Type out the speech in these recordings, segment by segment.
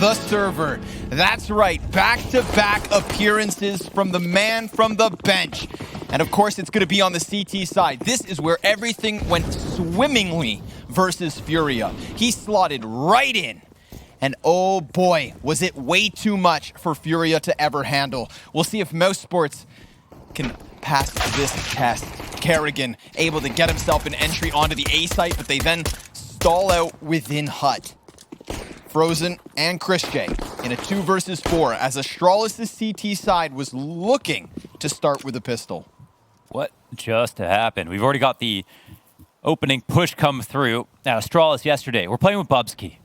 the server. That's right, back-to-back appearances from the man from the bench. And of course, it's going to be on the CT side. This is where everything went swimmingly versus FURIA. He slotted right in. And oh boy, was it way too much for FURIA to ever handle. We'll see if Mousesports can pass this test. Kerrigan able to get himself an entry onto the A site, but they then stall out within hut. Frozen and Christian in a 2 versus 4 as Astralis' CT side was looking to start with a pistol. What just happened? We've already got the opening push come through. Now, Astralis yesterday, we're playing with Bubsky.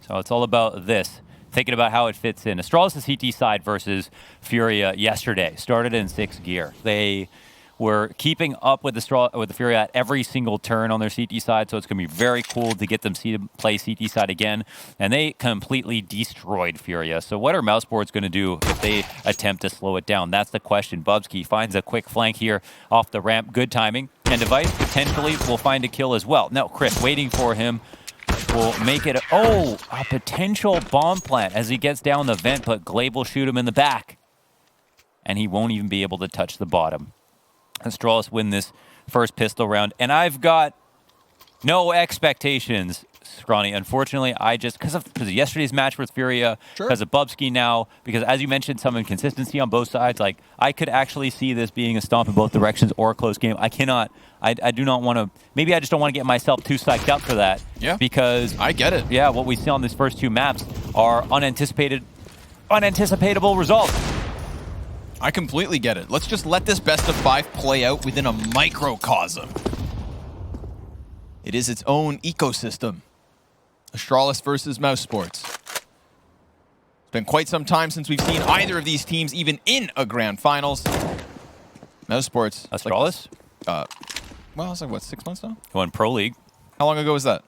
So it's all about this. Thinking about how it fits in. Astralis' CT side versus FURIA yesterday. Started in 6th gear. They were keeping up with the FURIA at every single turn on their CT side, so it's going to be very cool to get them to play CT side again. And they completely destroyed FURIA. So what are Mousesports going to do if they attempt to slow it down? That's the question. Bubsky finds a quick flank here off the ramp. Good timing. And Device potentially will find a kill as well. Now, Chris waiting for him. Will make it a potential bomb plant as he gets down the vent, but Glaive will shoot him in the back. And he won't even be able to touch the bottom. Astralis win this first pistol round. And I've got no expectations, Scrawny. Unfortunately, I just, because of yesterday's match with FURIA, because of Bubsky now, because as you mentioned, some inconsistency on both sides, like, I could actually see this being a stomp in both directions or a close game. I cannot, I do not want to, maybe I just don't want to get myself too psyched up for that. Yeah. Because, I get it. Yeah, what we see on these first 2 maps are unanticipatable results. I completely get it. Let's just let this best of 5 play out within a microcosm. It is its own ecosystem. Astralis versus Mousesports. It's been quite some time since we've seen either of these teams even in a grand finals. Mousesports. Astralis? Well, it's like, what, 6 months now? Going Pro League. How long ago was that?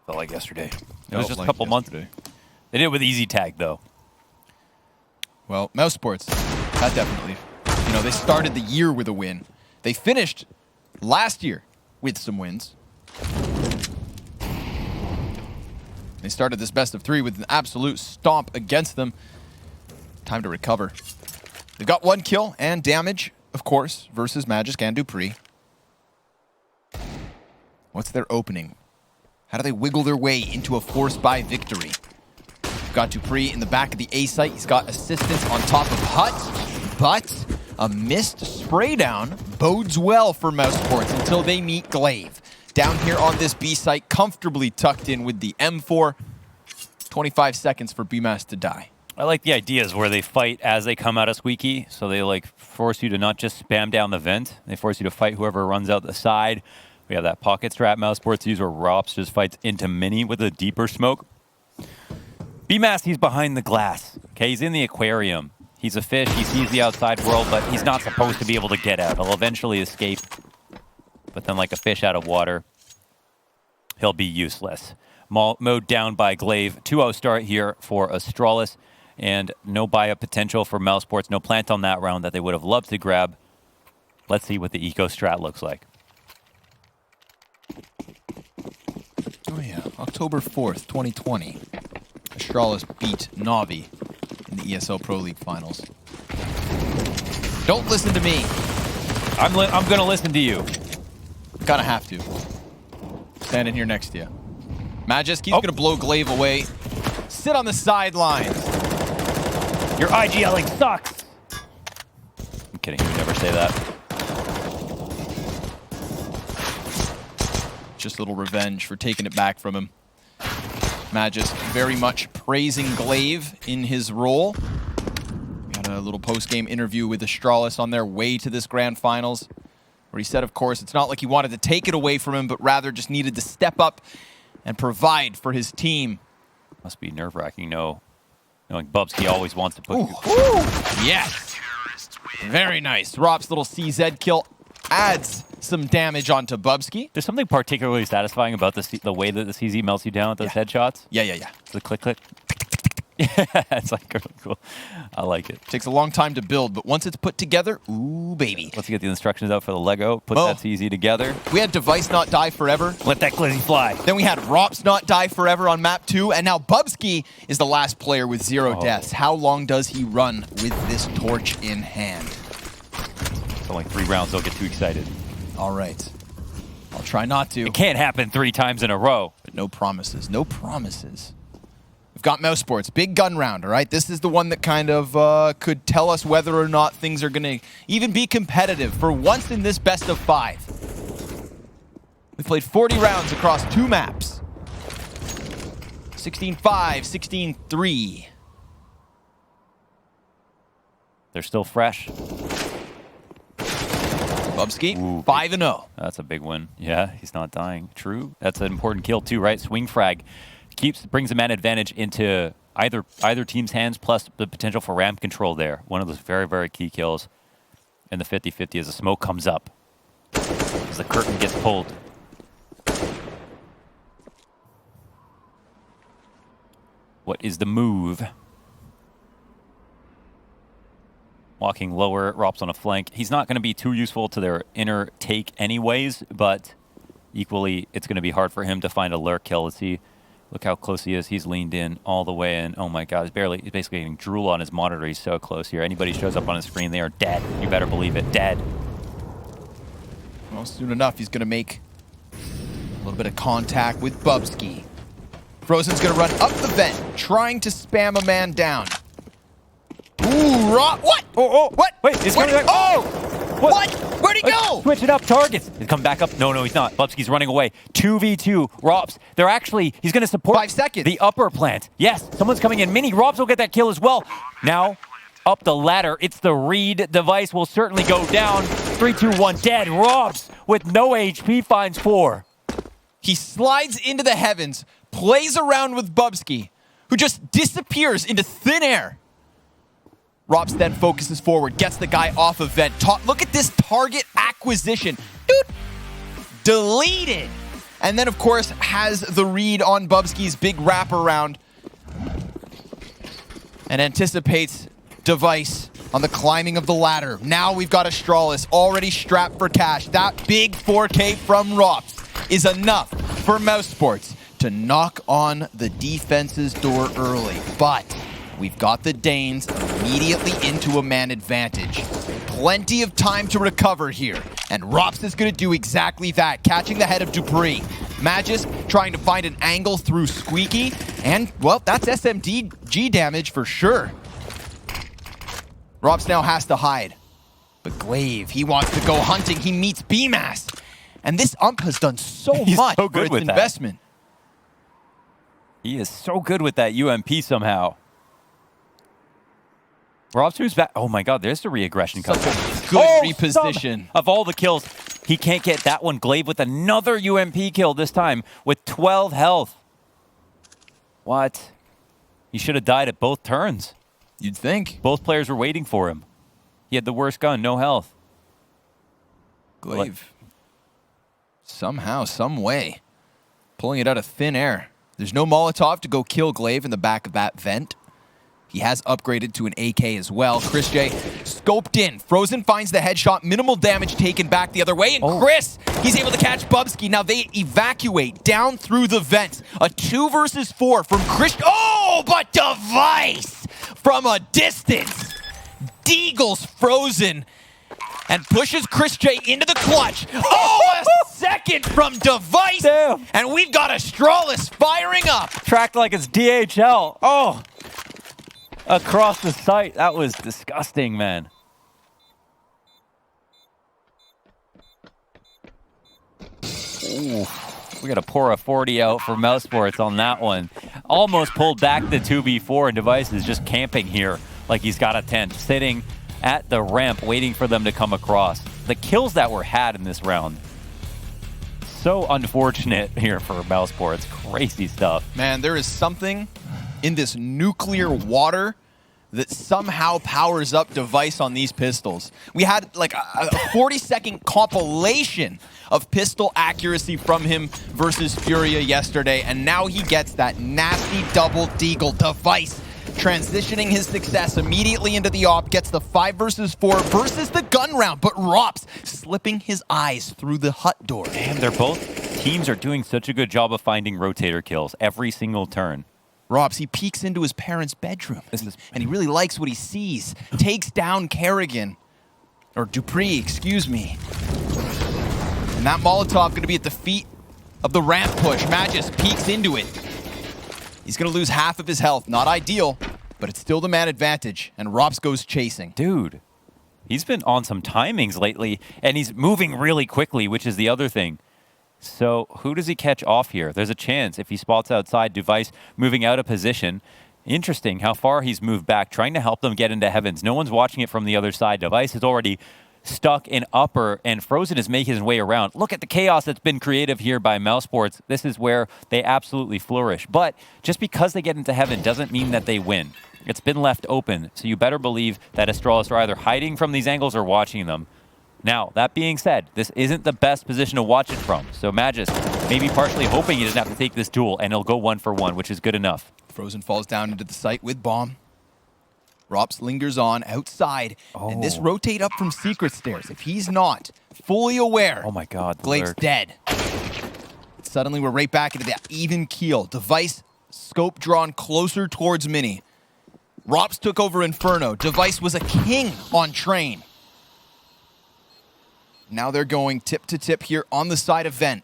Felt like yesterday. It was just a couple months. They did it with Easy Tag, though. Well, Mousesports, that definitely. You know, they started the year with a win. They finished last year with some wins. They started this best of 3 with an absolute stomp against them. Time to recover. They've got 1 kill and damage, of course, versus Magisk and Dupree. What's their opening? How do they wiggle their way into a force-buy victory? Got Dupree in the back of the A site. He's got assistance on top of Hut, but a missed spray down bodes well for Mousesports until they meet Glaive. Down here on this B site, comfortably tucked in with the M4. 25 seconds for BMAS to die. I like the ideas where they fight as they come out of Squeaky, so they like force you to not just spam down the vent. They force you to fight whoever runs out the side. We have that pocket strat Mousesports use where Rops just fights into Mini with a deeper smoke. BMAS, he's behind the glass. Okay, he's in the aquarium. He's a fish. He sees the outside world, but he's not supposed to be able to get out. He'll eventually escape. But then like a fish out of water, he'll be useless. Mowed down by Glaive. 2-0 start here for Astralis. And no buy-up potential for Mousesports. No plant on that round that they would have loved to grab. Let's see what the eco strat looks like. Oh yeah, October 4th, 2020. Astralis beat NaVi in the ESL Pro League Finals. Don't listen to me. I'm going to listen to you. Kind of have to. Standing here next to you. Magisk, he's going to blow Glaive away. Sit on the sidelines. Your IGLing sucks. I'm kidding. You would never say that. Just a little revenge for taking it back from him. Magisk very much praising Glaive in his role. Got a little post-game interview with Astralis on their way to this grand finals, where he said, of course, it's not like he wanted to take it away from him, but rather just needed to step up and provide for his team. Must be nerve-wracking, knowing Bubsky always wants to put... Yes! Very nice. Rop's little CZ kill adds some damage onto Bubsky. There's something particularly satisfying about the way that the CZ melts you down with those headshots. Yeah. The click, click. It's like really cool. I like it. Takes a long time to build, but once it's put together, ooh, baby. Let's get the instructions out for the Lego. Put that easy together. We had Device not die forever. Let that glizzy fly. Then we had Rops not die forever on map 2, and now Bubsky is the last player with 0 deaths. How long does he run with this torch in hand? It's only 3 rounds, don't get too excited. All right. I'll try not to. It can't happen 3 times in a row. But no promises, no promises. We've got Mousesports, big gun round, all right? This is the one that kind of could tell us whether or not things are going to even be competitive for once in this best of 5. We played 40 rounds across 2 maps. 16-5, 16-3. They're still fresh. Bubsky, 5-0. That's a big win. Yeah, he's not dying. True. That's an important kill too, right? Swing frag brings a man advantage into either team's hands, plus the potential for ramp control there. One of those very, very key kills in the 50-50 as the smoke comes up, as the curtain gets pulled. What is the move? Walking lower, Rops on a flank. He's not going to be too useful to their inner take anyways, but equally, it's going to be hard for him to find a lurk kill. Let's see. Look how close he is. He's leaned in all the way in. Oh my God, he's basically getting drool on his monitor. He's so close here. Anybody shows up on his screen, they are dead. You better believe it, dead. Well, soon enough, he's going to make a little bit of contact with Bubsky. Frozen's going to run up the vent, trying to spam a man down. Ooh, what? What? Wait, he's coming back. Oh! What? Where'd he go? Switching up targets. He's come back up. No, he's not. Bubsky's running away. 2v2. Rops. He's going to support 5 seconds. The upper plant. Yes, someone's coming in. Mini. Rops will get that kill as well. Now, up the ladder. It's the read. Device will certainly go down. 3, 2, 1. Dead. Rops with no HP finds 4. He slides into the heavens, plays around with Bubsky, who just disappears into thin air. Rops then focuses forward, gets the guy off of vent. Look at this target acquisition. Dude, deleted. And then, of course, has the read on Bubsky's big wraparound and anticipates Device on the climbing of the ladder. Now we've got Astralis already strapped for cash. That big 4K from Rops is enough for Mousesports to knock on the defense's door early. But we've got the Danes immediately into a man advantage. Plenty of time to recover here. And Rops is going to do exactly that, catching the head of Dupree. Magus trying to find an angle through Squeaky. And, well, that's SMG damage for sure. Rops now has to hide. But Glaive, he wants to go hunting. He meets BMAS. And this ump has done so much so for its investment. He is so good with that UMP somehow. Rops who's back. Oh my God, there's the re-aggression coming. Good reposition. Of all the kills, he can't get that one. Glaive with another UMP kill this time with 12 health. What? He should have died at both turns. You'd think. Both players were waiting for him. He had the worst gun, no health. Glaive. Somehow, some way, pulling it out of thin air. There's no Molotov to go kill Glaive in the back of that vent. He has upgraded to an AK as well. Chris J scoped in. Frozen finds the headshot. Minimal damage taken back the other way. And Chris, he's able to catch Bubsky. Now they evacuate down through the vents. A 2 versus 4 from Chris. Oh, but Device from a distance deagles Frozen and pushes Chris J into the clutch. Oh, a second from Device. Damn. And we've got Astralis firing up. Tracked like it's DHL. Oh. Across the site. That was disgusting, man. Ooh, we got to pour a 40 out for Mousesports on that one. Almost pulled back the 2v4, and Device is just camping here like he's got a tent, sitting at the ramp waiting for them to come across. The kills that were had in this round, so unfortunate here for Mousesports. Crazy stuff. Man, there is something in this nuclear water that somehow powers up Device on these pistols. We had like a 40-second compilation of pistol accuracy from him versus FURIA yesterday, and now he gets that nasty double deagle. Device transitioning his success immediately into the op, gets the 5 versus 4 versus the gun round, but Rops slipping his eyes through the hut door. Damn, they're both teams are doing such a good job of finding rotator kills every single turn. Rops, he peeks into his parents' bedroom, and he really likes what he sees. Takes down Kerrigan, or Dupree, excuse me. And that Molotov going to be at the feet of the ramp push. Magus peeks into it. He's going to lose half of his health. Not ideal, but it's still the man advantage, and Rops goes chasing. Dude, he's been on some timings lately, and he's moving really quickly, which is the other thing. So who does he catch off here? There's a chance if he spots outside, Device moving out of position. Interesting how far he's moved back, trying to help them get into heavens. No one's watching it from the other side. Device is already stuck in upper, and Frozen is making his way around. Look at the chaos that's been creative here by Mousesports. This is where they absolutely flourish. But just because they get into heaven doesn't mean that they win. It's been left open, so you better believe that Astralis are either hiding from these angles or watching them. Now, that being said, this isn't the best position to watch it from, so Magus maybe partially hoping he doesn't have to take this duel, and he'll go 1 for 1, which is good enough. Frozen falls down into the site with bomb. Rops lingers on outside, and this rotate up from secret stairs. If he's not fully aware, oh my God, Blake's dead. Suddenly, we're right back into that even keel. Device scope drawn closer towards Mini. Rops took over Inferno. Device was a king on train. Now they're going tip to tip here on the side of vent.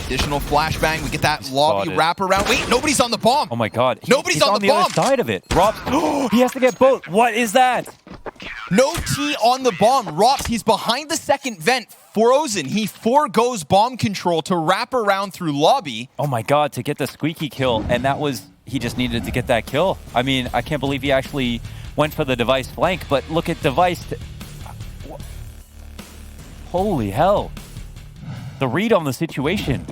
Additional flashbang. We get that lobby wrap around. Wait, nobody's on the bomb. Oh my God. Nobody's on the bomb. Other side of it. Rops, he has to get both. What is that? No T on the bomb. Rops, he's behind the second vent. Frozen, he forgoes bomb control to wrap around through lobby. Oh my God, to get the squeaky kill. And that was, he just needed to get that kill. I mean, I can't believe he actually went for the Device flank, but look at Device. Holy hell. The read on the situation.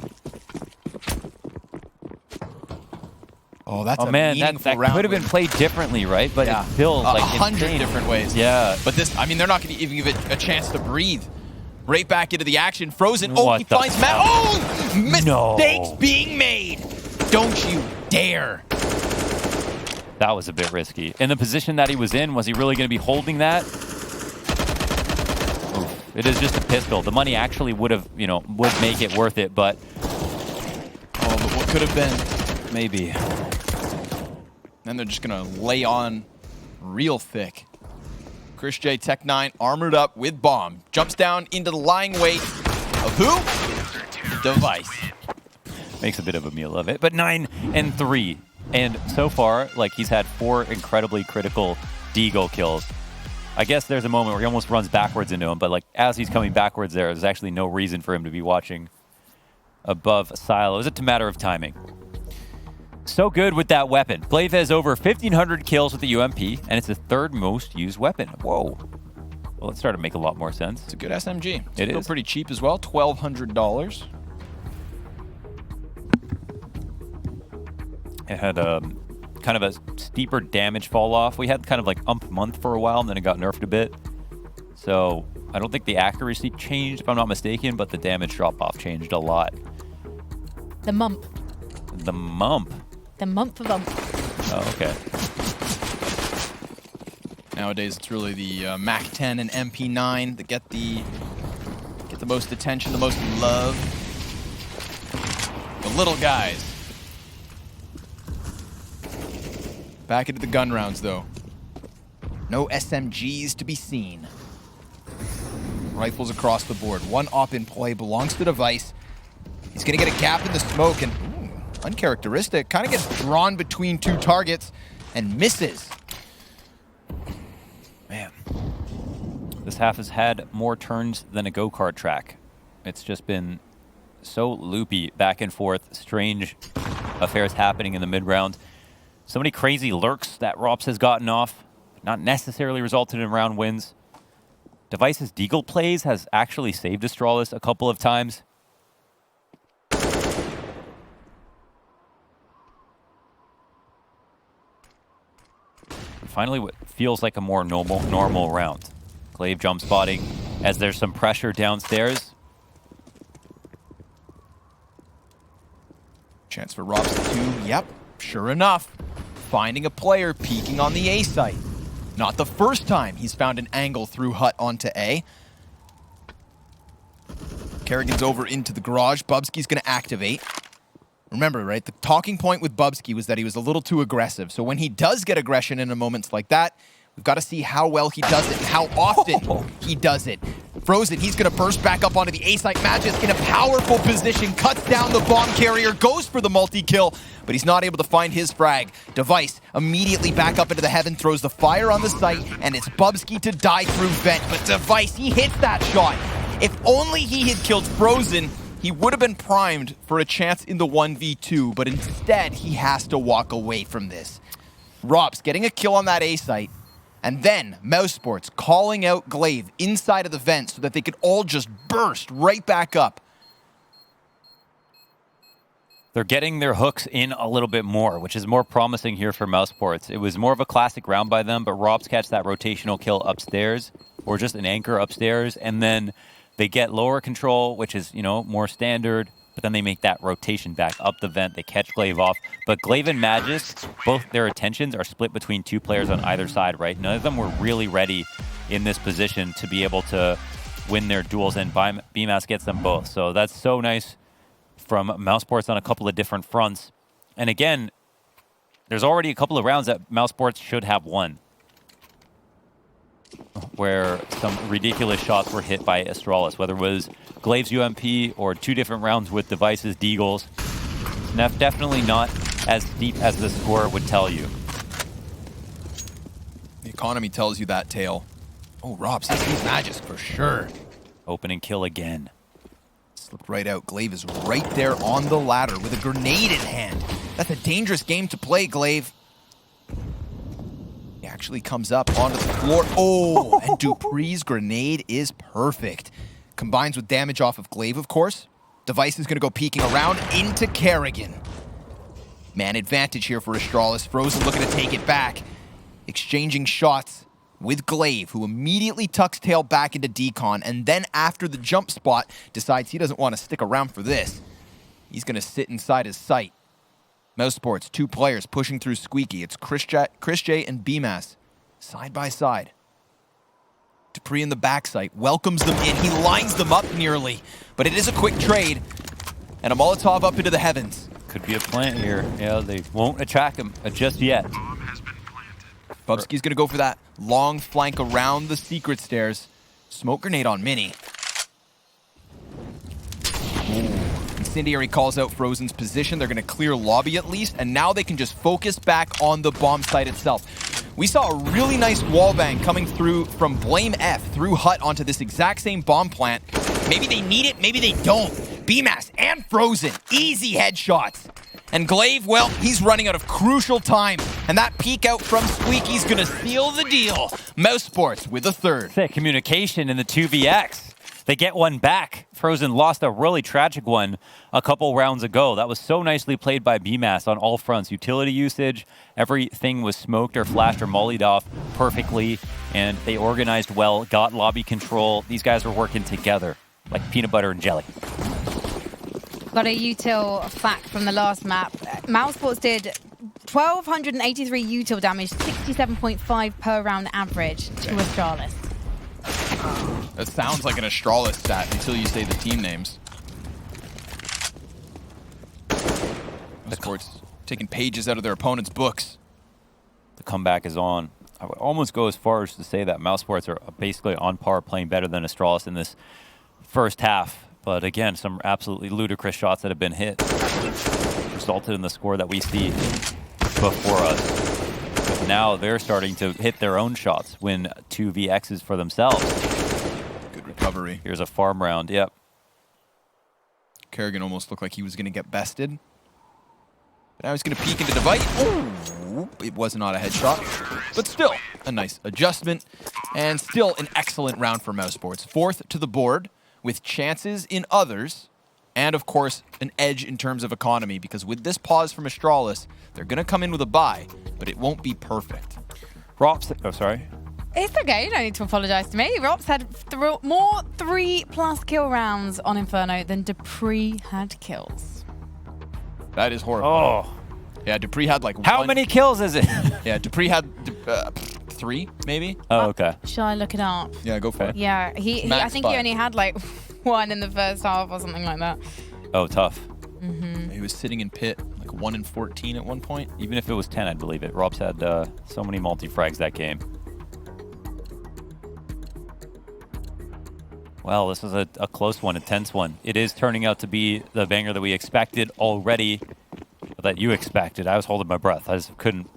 Oh, that's a man, that could have been played differently, right? But it's still like 100 different ways. Yeah. But this, I mean, they're not going to even give it a chance to breathe. Right back into the action. Frozen. What he finds Matt. Oh, mistakes No. being made. Don't you dare. That was a bit risky. In the position that he was in, was he really going to be holding that? Oof. It is just a pistol. The money actually would have, you know, would make it worth it, but... Oh, but what could have been? Maybe. Then they're just going to lay on real thick. Chris J, Tech 9, armored up with bomb. Jumps down into the lying weight of who? Device. Makes a bit of a meal of it, but 9 and 3. And so far, like, he's had 4 incredibly critical deagle kills. I guess there's a moment where he almost runs backwards into him, but like as he's coming backwards there's actually no reason for him to be watching above Silo. It's a matter of timing. So good with that weapon. Blave has over 1,500 kills with the UMP, and it's the 3rd most used weapon. Whoa. Well, it's starting to make a lot more sense. It's a good SMG. It's It still is. pretty cheap as well, $1,200. It had kind of a steeper damage fall off. We had kind of like ump month for a while, and then it got nerfed a bit. So I don't think the accuracy changed, if I'm not mistaken, but the damage drop off changed a lot. The mump. The mump. The mump of ump. Oh, okay. Nowadays, it's really the Mac 10 and MP9 that get the most attention, the most love. The little guys. Back into the gun rounds, though. No SMGs to be seen. Rifles across the board. One op in play belongs to Device. He's going to get a gap in the smoke, and uncharacteristic. Kind of gets drawn between 2 targets and misses. Man. This half has had more turns than a go-kart track. It's just been so loopy, back and forth, strange affairs happening in the mid-round. So many crazy lurks that Rops has gotten off, not necessarily resulted in round wins. Device's deagle plays has actually saved Astralis a couple of times. Finally, what feels like a more normal round. Glaive jump spotting as there's some pressure downstairs. Chance for Robs to, yep, sure enough, finding a player peeking on the A site. Not the first time he's found an angle through hut onto A. Kerrigan's over into the garage. Bubsky's going to activate. Remember, right, the talking point with Bubsky was that he was a little too aggressive. So when he does get aggression in moments like that, we've got to see how well he does it and how often he does it. Frozen, he's going to burst back up onto the A site. Magisk in a powerful position, cuts down the bomb carrier, goes for the multi-kill, but he's not able to find his frag. Device immediately back up into the heaven, throws the fire on the site, and it's Bubsky to die through vent. But Device, he hits that shot. If only he had killed Frozen, he would have been primed for a chance in the 1v2, but instead he has to walk away from this. Robs getting a kill on that A site, and then Mousesports calling out Glaive inside of the vent so that they could all just burst right back up. They're getting their hooks in a little bit more, which is more promising here for Mousesports. It was more of a classic round by them, but Robs catch that rotational kill upstairs, or just an anchor upstairs, and then they get lower control, which is, you know, more standard, but then they make that rotation back up the vent. They catch Glaive off. But Glaive and Magisk, both their attentions are split between two players on either side, right? None of them were really ready in this position to be able to win their duels, and BMAS gets them both. So that's so nice from Mousesports on a couple of different fronts. And again, there's already a couple of rounds that Mousesports should have won, where some ridiculous shots were hit by Astralis, whether it was Glaive's UMP or two different rounds with Device's Deagles. Definitely not as deep as the score would tell you. The economy tells you that, Tail. Oh, Robs, he's Magisk for sure. Opening kill again. Slipped right out. Glaive is right there on the ladder with a grenade in hand. That's a dangerous game to play, Glaive. He actually comes up onto the floor. Oh, and Dupree's grenade is perfect. Combines with damage off of Glaive, of course. Device is going to go peeking around into Kerrigan. Man advantage here for Astralis. Frozen looking to take it back. Exchanging shots with Glaive, who immediately tucks Tail back into decon, and then after the jump spot, decides he doesn't want to stick around for this. He's going to sit inside his sight. Mousesports, two players pushing through Squeaky. It's Chris J and BMAS, side by side. Dupree in the backside welcomes them in. He lines them up nearly, but it is a quick trade, and a Molotov up into the heavens. Could be a plant here. Yeah, they won't attack him just yet. Bubsky's going to go for that long flank around the secret stairs. Smoke grenade on Mini. Incendiary calls out Frozen's position. They're going to clear lobby at least, and now they can just focus back on the bomb site itself. We saw a really nice wallbang coming through from Blame F through hut onto this exact same bomb plant. Maybe they need it, maybe they don't. BMAS and Frozen, easy headshots. And Glaive, well, he's running out of crucial time, and that peek out from Squeaky's going to seal the deal. Mousesports with a third. Sick communication in the 2vx. They get one back. Frozen lost a really tragic one a couple rounds ago. That was so nicely played by BMAS on all fronts. Utility usage, everything was smoked or flashed or mollied off perfectly, and they organized well, got lobby control. These guys were working together like peanut butter and jelly. Got a util fact from the last map. Mousesports did 1,283 util damage, 67.5 per round average to Astralis. That sounds like an Astralis stat until you say the team names. Mousesports taking pages out of their opponent's books. The comeback is on. I would almost go as far as to say that Mousesports are basically on par, playing better than Astralis in this first half. But again, some absolutely ludicrous shots that have been hit resulted in the score that we see before us. But now they're starting to hit their own shots, win 2vx's for themselves. Good recovery. Here's a farm round, yep. Kerrigan almost looked like he was going to get bested. But now he's going to peek into Device. Oh, it was not a headshot. But still, a nice adjustment. And still an excellent round for Mousesports. Fourth to the board with chances in others. And, of course, an edge in terms of economy. Because with this pause from Astralis, they're going to come in with a bye. But it won't be perfect. Rops, oh, sorry. It's okay, you don't need to apologize to me. Rops had more 3+ kill rounds on Inferno than Dupree had kills. That is horrible. Oh. Yeah, Dupree had like How many kills is it? Yeah, Dupree had 3, maybe. Oh, okay. Shall I look it up? Yeah, go for it. Yeah, he I think he only had like 1 in the first half or something like that. Oh, tough. He was sitting in pit like 1 in 14 at one point. Even if it was 10, I'd believe it. Rob's had so many multi-frags that game. Well, this is a close one, a tense one. It is turning out to be the banger that we expected already, that you expected. I was holding my breath. I just couldn't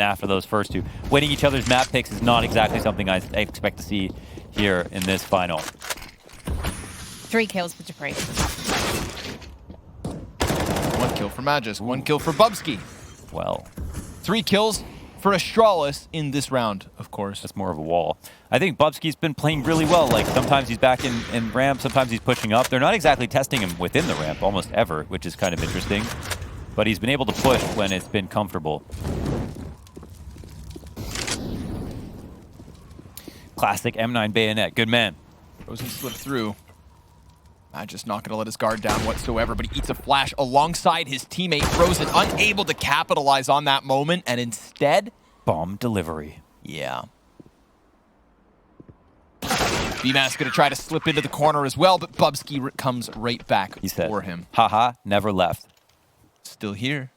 after those first two. Winning each other's map picks is not exactly something I expect to see here in this final. 3 kills for Dupree. 1 kill for Magis, 1 kill for Bubsky. Well, 3 kills for Astralis in this round, of course. that's more of a wall. I think Bubsky's been playing really well. Like, sometimes he's back in ramp, sometimes he's pushing up. They're not exactly testing him within the ramp almost ever, which is kind of interesting. But he's been able to push when it's been comfortable. Classic M9 bayonet. Good man. Frozen slipped through. Just not going to let his guard down whatsoever, but he eats a flash alongside his teammate Frozen, unable to capitalize on that moment, and instead... Bomb delivery. Yeah. BMAS going to try to slip into the corner as well, but Bubsky comes right back He said, for him. haha, never left. Still here.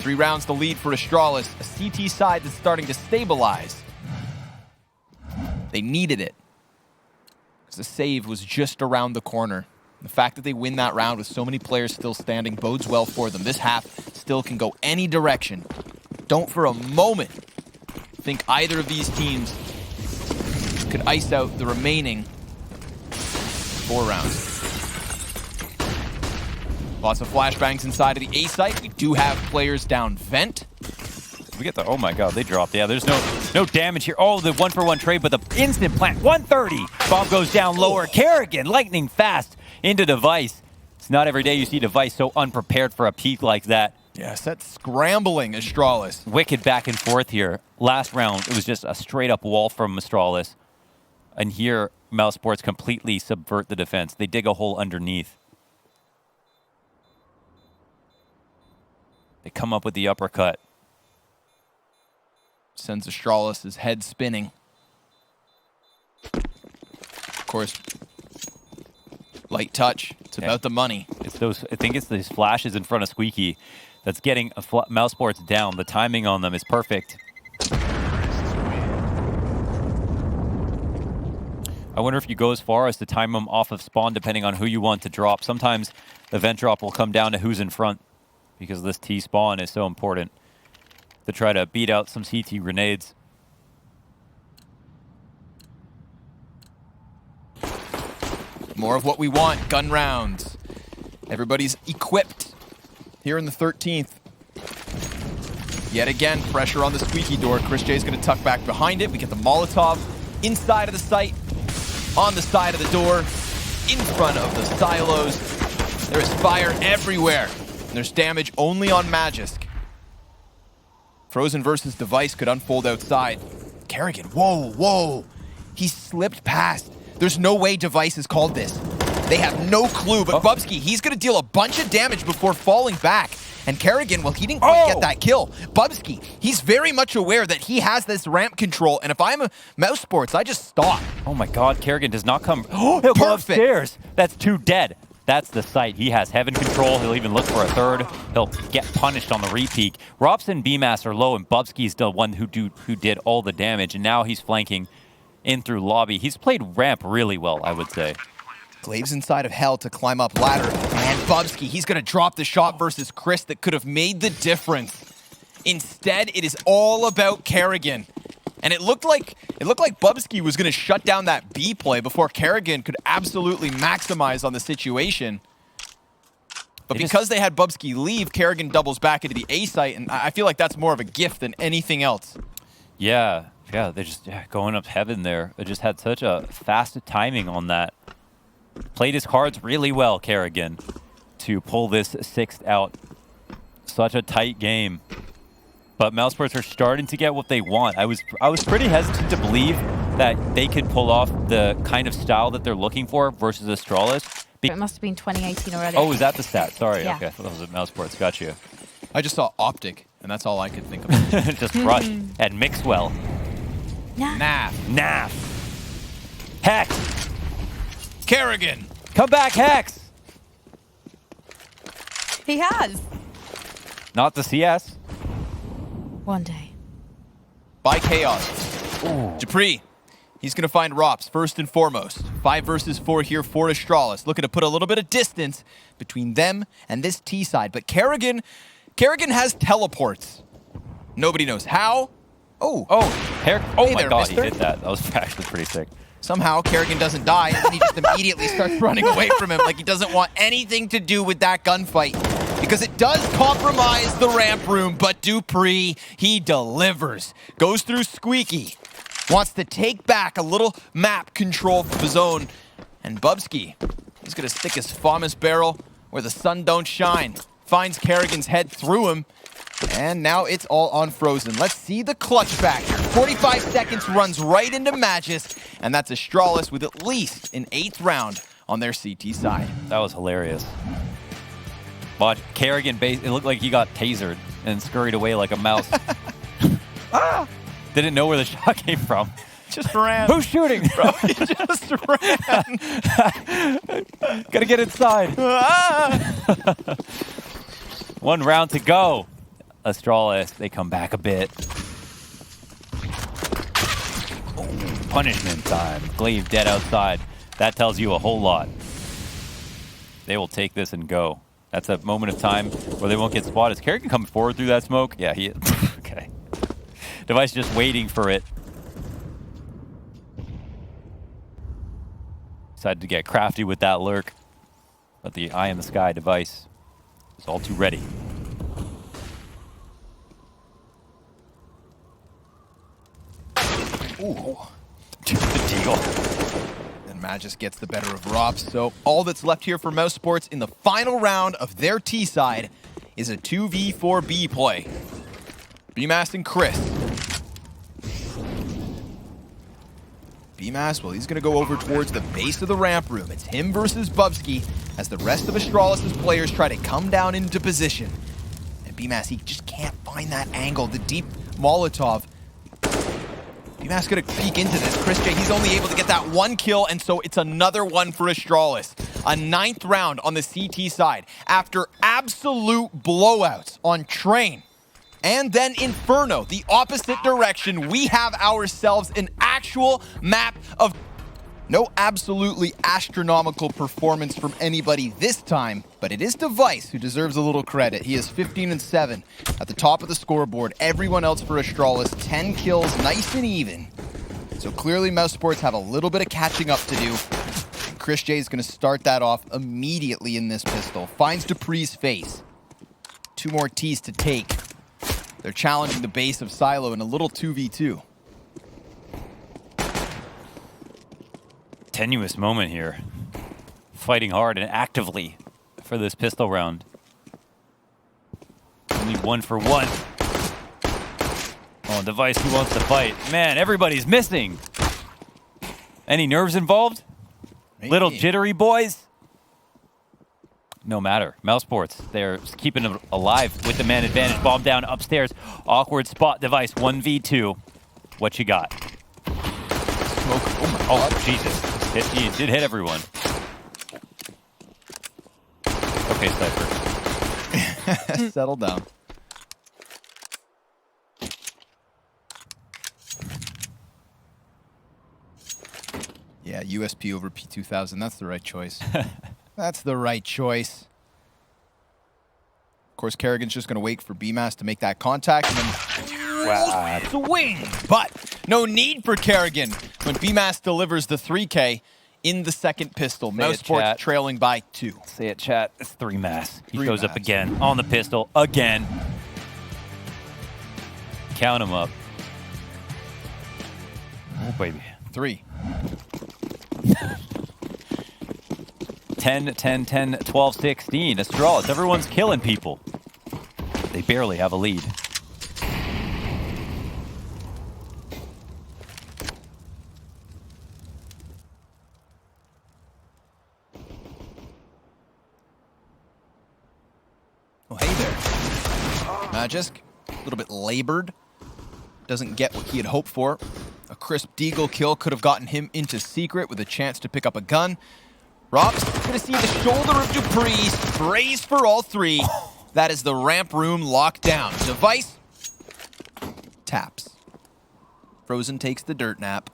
3 rounds the lead for Astralis, a CT side that's starting to stabilize. They needed it. The save was just around the corner. The fact that they win that round with so many players still standing bodes well for them. This half still can go any direction. Don't for a moment think either of these teams could ice out the remaining 4 rounds. Lots of flashbangs inside of the A site. We do have players down vent. We get the, oh my god, they dropped. Yeah, there's no damage here. Oh, the 1-for-1 trade, but the instant plant, 130. Bomb goes down lower. Kerrigan, lightning fast into Device. It's not every day you see Device so unprepared for a peak like that. Yes, that's scrambling Astralis. Wicked back and forth here. Last round, it was just a straight up wall from Astralis. And here, Mousesports completely subvert the defense. They dig a hole underneath. They come up with the uppercut. Sends Astralis' head spinning. Of course, light touch. It's about the money. It's those. I think it's these flashes in front of Squeaky that's getting Mousesports down. The timing on them is perfect. I wonder if you go as far as to time them off of spawn depending on who you want to drop. Sometimes the vent drop will come down to who's in front because this T spawn is so important to try to beat out some CT grenades. More of what we want, gun rounds. Everybody's equipped here in the 13th. Yet again, pressure on the squeaky door. Chris J's gonna tuck back behind it. We get the Molotov inside of the site, on the side of the door, in front of the silos. There is fire everywhere. And there's damage only on Magisk. Frozen versus Device could unfold outside. Kerrigan, whoa. He slipped past. There's no way Device has called this. They have no clue, but Bubsky, he's going to deal a bunch of damage before falling back. And Kerrigan, well, he didn't quite get that kill. Bubsky, he's very much aware that he has this ramp control, and if I'm a Mousesports, I just stop. Oh my god, Kerrigan does not come. Oh, he'll go upstairs. That's 2 dead. That's the site. He has heaven control. He'll even look for a 3rd. He'll get punished on the repeat. Robson and BMAS are low, and Bubsky's the one who did all the damage, and now he's flanking in through lobby. He's played ramp really well, I would say. Glaives inside of hell to climb up ladder, and Bubsky, he's going to drop the shot versus Chris that could have made the difference. Instead, it is all about Kerrigan. And it looked like Bubsky was going to shut down that B play before Kerrigan could absolutely maximize on the situation. But because they had Bubsky leave, Kerrigan doubles back into the A site, and I feel like that's more of a gift than anything else. Yeah, they're just going up heaven there. They just had such a fast timing on that. Played his cards really well, Kerrigan, to pull this 6th out. Such a tight game. But Mousesports are starting to get what they want. I was pretty hesitant to believe that they could pull off the kind of style that they're looking for versus Astralis, It must have been 2018 already. Oh, is that the stat? Sorry. Yeah. Okay, I thought that was at Mousesports. Got you. I just saw Optic, and that's all I could think of. Just Rush and Mixwell. Nah. Nah. Hex! Kerrigan. Come back, Hex! He has. Not the CS. One day. By Chaos. Dupree. He's going to find Rops first and foremost. 5 versus 4 here for Astralis. Looking to put a little bit of distance between them and this T side. But Kerrigan has teleports. Nobody knows how. Oh my there, god, mister. he did that. That was actually pretty sick. Somehow Kerrigan doesn't die, and then he just immediately starts running away from him like he doesn't want anything to do with that gunfight. Because it does compromise the ramp room, but Dupree, he delivers. Goes through Squeaky. Wants to take back a little map control for his own. And Bubsky, he's going to stick his famous barrel where the sun don't shine. Finds Kerrigan's head through him. And now it's all on Frozen. Let's see the clutch factor. 45 seconds, runs right into Magis. And that's Astralis with at least an 8th round on their CT side. That was hilarious. Watch, Kerrigan, it looked like he got tasered and scurried away like a mouse. Didn't know where the shot came from. Just ran. Who's shooting? Bro, he just ran. Gotta get inside. One round to go. Astralis, they come back a bit. Punishment time. Glaive dead outside. That tells you a whole lot. They will take this and go. That's a moment of time where they won't get spotted. Is Kerrigan coming forward through that smoke? Yeah, he is. Okay. Device just waiting for it. Decided to get crafty with that lurk. But the eye in the sky device is all too ready. Ooh. The deal. And Magis gets the better of Rops. So all that's left here for Mousesports in the final round of their T side is a 2v4B play. BMAS and Chris. BMAS, well, he's going to go over towards the base of the ramp room. It's him versus Bubsky as the rest of Astralis' players try to come down into position. And BMAS, he just can't find that angle. The deep Molotov. BMAS going to peek into this. Chris J, he's only able to get that 1 kill, and so it's another one for Astralis. A 9th round on the CT side after absolute blowouts on Train. And then Inferno, the opposite direction. We have ourselves an actual map of no absolutely astronomical performance from anybody this time, but it is Device who deserves a little credit. He is 15-7 at the top of the scoreboard. Everyone else for Astralis, 10 kills, nice and even. So clearly Mousesports have a little bit of catching up to do. And Chris J is going to start that off immediately in this pistol. Finds Dupree's face. 2 more T's to take. They're challenging the base of Silo in a little 2v2. Tenuous moment here. Fighting hard and actively for this pistol round. Only 1 for 1. Oh, Device, who wants to fight? Man, everybody's missing. Any nerves involved? Maybe. Little jittery boys? No matter. Mousesports, they're keeping them alive with the man advantage. Bomb down upstairs. Awkward spot. Device 1v2. What you got? Smoke. Oh my Oh, God. Jesus. He did hit everyone. Okay, Cypher. Settle down. Yeah, USP over P2000. That's the right choice. That's the right choice. Of course, Kerrigan's just going to wait for BMAS to make that contact and then swing. But no need for Kerrigan when BMAS delivers the 3K in the second pistol. Mousesports trailing by 2. Say it, chat. It's 3 mass. He 3 goes mass. up again on the pistol. Again. Count him up. Oh, baby. 3. 10, 10, 10, 12, 16. Astralis. Everyone's killing people. They barely have a lead. there. Magisk, a little bit labored. Doesn't get what he had hoped for. A crisp deagle kill could have gotten him into secret with a chance to pick up a gun. Rob's gonna see the shoulder of Dupree, sprays for all three. That is the ramp room locked down. Device taps. Frozen takes the dirt nap.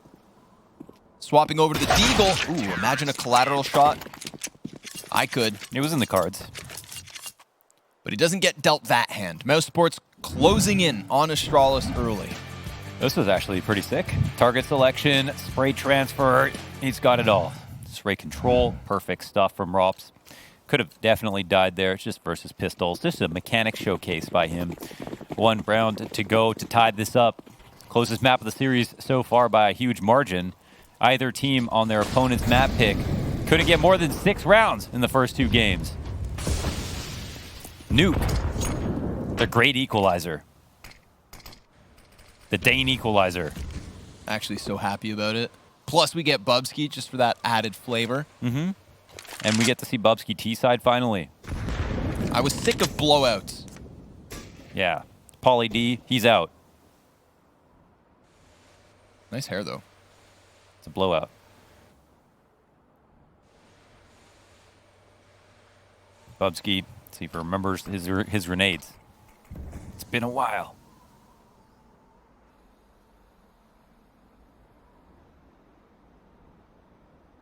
Swapping over to the deagle. Ooh, imagine a collateral shot. I could. It was in the cards. But he doesn't get dealt that hand. Mousesports closing in on Astralis early. This was actually pretty sick. Target selection, spray transfer, he's got it all. Spray control, perfect stuff from Rops. Could have definitely died there. It's just versus pistols. This is a mechanic showcase by him. 1 round to go to tie this up. Closest map of the series so far by a huge margin. Either team on their opponent's map pick couldn't get more than 6 rounds in the first 2 games. NUKE, the great equalizer. The Dane equalizer. Actually so happy about it. Plus we get Bubsky just for that added flavor. Mm-hmm. And we get to see Bubsky T-side finally. I was sick of blowouts. Yeah. Pauly D, he's out. Nice hair though. It's a blowout. Bubsky, see if he remembers his grenades. It's been a while.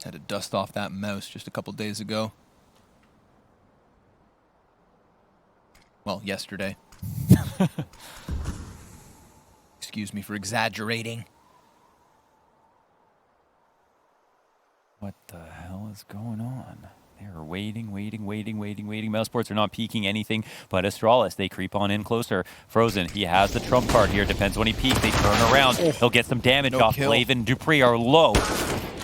Had to dust off that mouse just a couple days ago. Well, yesterday. Excuse me for exaggerating. What the hell is going on? They're waiting. Mousesports are not peeking anything but Astralis. They creep on in closer. Frozen, he has the trump card here. Depends when he peeks. They turn around. He'll get some damage off. Flav and Dupree are low.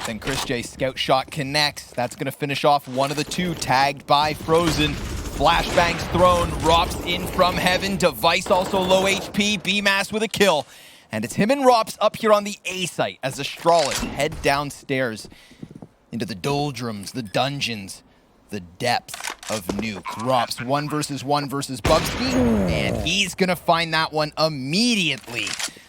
Then Chris J scout shot connects. That's going to finish off one of the 2 tagged by Frozen. Flashbangs thrown. Rops in from heaven. Device also low HP. B-Mass with a kill. And it's him and Rops up here on the A site as Astralis head downstairs into the doldrums, the dungeons, the depths of Nuke. Rops 1 versus 1 versus Bubsky, and he's going to find that one immediately.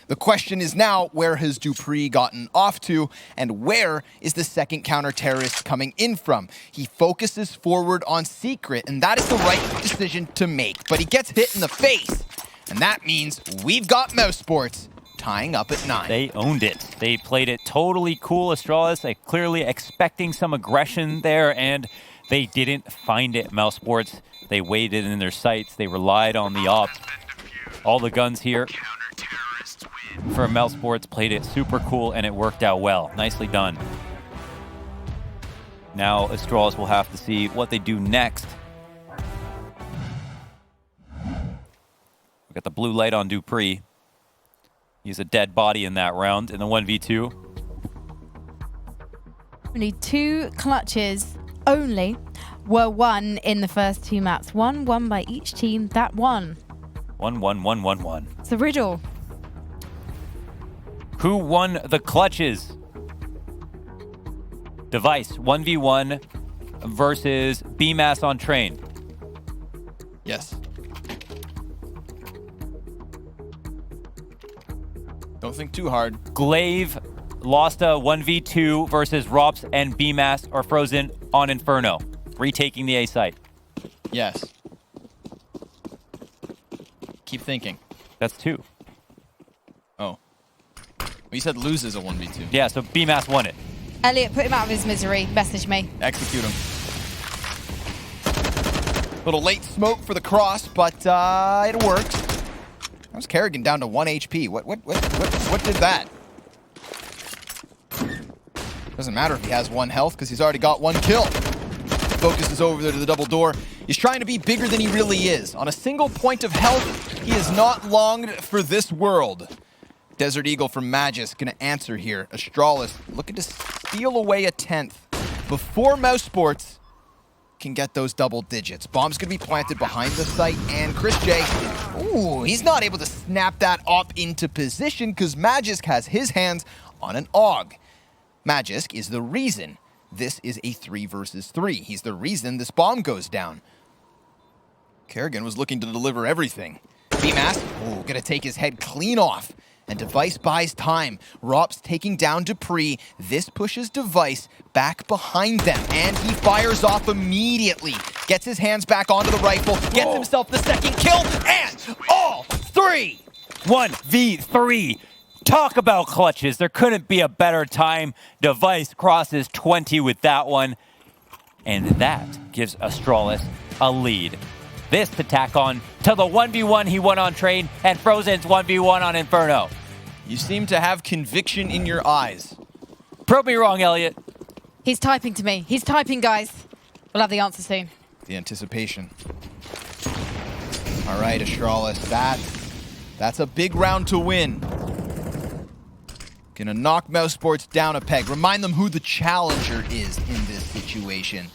The question is now, where has Dupree gotten off to, and where is the second counter-terrorist coming in from? He focuses forward on secret, and that is the right decision to make. But he gets hit in the face, and that means we've got Mousesports tying up at 9. They owned it. They played it totally cool, Astralis. They clearly expecting some aggression there, and they didn't find it, Mousesports. They waited in their sights. They relied on the op. All the guns here for Mousesports played it super cool, and it worked out well. Nicely done. Now Astralis will have to see what they do next. We got the blue light on Dupree. He's a dead body in that round in the 1v2. Only 2 clutches only were won in the first 2 maps. 1 won by each team. That won. 1-1-1-1-1. It's a riddle. Who won the clutches? Device 1v1 versus B-Mass on train. Yes. Don't think too hard. Glaive lost a 1v2 versus Rops and B-Mass are Frozen on Inferno, retaking the A site. Yes. Keep thinking. That's 2. Oh. Well, you said loses a 1v2. Yeah, so B-Mass won it. Elliot, put him out of his misery. Message me. Execute him. Little late smoke for the cross, but it worked. How's Kerrigan down to 1 HP? What did that? Doesn't matter if he has 1 health because he's already got 1 kill. Focuses over there to the double door. He's trying to be bigger than he really is. On a single point of health, he is not longed for this world. Desert Eagle from Magis gonna answer here. Astralis looking to steal away a 10th before Mousesports can get those double digits. Bomb's gonna be planted behind the site, and Chris J, ooh, he's not able to snap that op into position because Magisk has his hands on an AUG. Magisk is the reason this is a 3 versus 3. He's the reason this bomb goes down. Kerrigan was looking to deliver everything. BMAS, gonna take his head clean off. And Device buys time. Rop's taking down Dupree. This pushes Device back behind them. And he fires off immediately. Gets his hands back onto the rifle. Gets himself the second kill. And all three. 1v3. Talk about clutches. There couldn't be a better time. Device crosses 20 with that one. And that gives Astralis a lead. This to tack on to the 1v1 he won on Train and Frozen's 1v1 on Inferno. You seem to have conviction in your eyes. Prove me wrong, Elliot. He's typing to me. He's typing, guys. We'll have the answer soon. The anticipation. All right, Astralis, that's a big round to win. Gonna knock Mousesports down a peg. Remind them who the challenger is in this situation.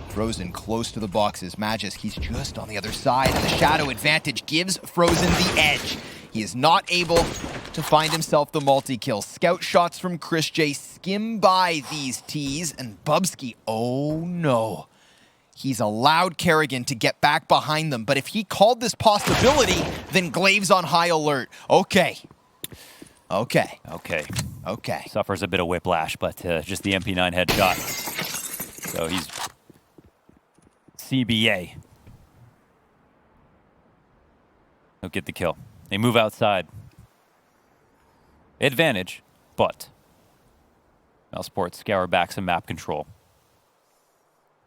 Frozen close to the boxes. Magis, he's just on the other side, and the shadow advantage gives Frozen the edge. He is not able to find himself the multi-kill. Scout shots from Chris J skim by these T's, and Bubsky, oh no. He's allowed Kerrigan to get back behind them, but if he called this possibility, then Glave's on high alert. Okay. Suffers a bit of whiplash, but just the MP9 headshot. So he's CBA. He'll get the kill. They move outside. Advantage, but Mousesports scour back some map control.